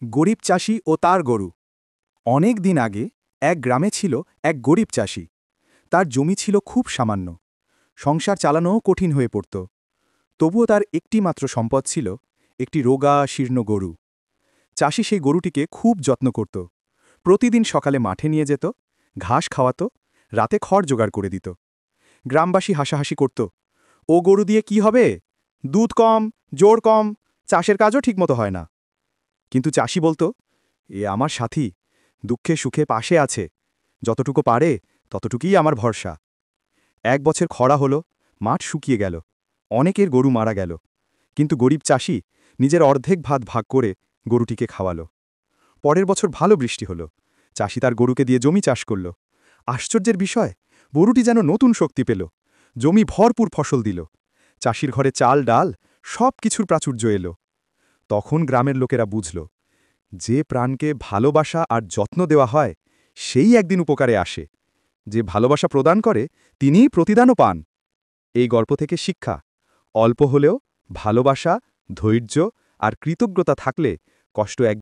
গরিব চাষি ও তার গরু। অনেক দিন আগে এক গ্রামে ছিল এক গরিব চাষি। তার জমি ছিল খুব সামান্য, সংসার চালানোও কঠিন হয়ে পড়ত। তবুও তার একটি মাত্র সম্পদ ছিল, একটি রোগা শীর্ণ গরু। চাষি সেই গরুটিকে খুব যত্ন করত। প্রতিদিন সকালে মাঠে নিয়ে যেত, ঘাস খাওয়াত, রাতে খড় জোগাড় করে দিত। গ্রামবাসী হাসাহাসি করত, ও গরু দিয়ে কি হবে, দুধ কম, জোর কম, চাষের কাজও ঠিকমতো হয় না। কিন্তু চাষি বলতো, এ আমার সাথী, দুঃখে সুখে পাশে আছে, যতটুকু পারে ততটুকুই আমার ভরসা। এক বছর খরা হলো, মাঠ শুকিয়ে গেল, অনেকের গরু মারা গেল, কিন্তু গরিব চাষি নিজের অর্ধেক ভাত ভাগ করে গরুটিকে খাওয়ালো। পরের বছর ভালো বৃষ্টি হলো, চাষি তার গরুকে দিয়ে জমি চাষ করল। আশ্চর্যের বিষয়, গরুটি যেন নতুন শক্তি পেল, জমি ভরপুর ফসল দিল, চাষির ঘরে চাল ডাল সব কিছুর প্রাচুর্য এলো। তখন গ্রামের লোকেরা বুঝল, যে প্রাণকে ভালোবাসা আর যত্ন দেওয়া হয় সেই একদিন উপকারে আসে। যে ভালোবাসা প্রদান করে তিনিই প্রতিদানও পান। এই গল্প থেকে শিক্ষা, অল্প হলেও ভালোবাসা, ধৈর্য আর কৃতজ্ঞতা থাকলে কষ্ট এক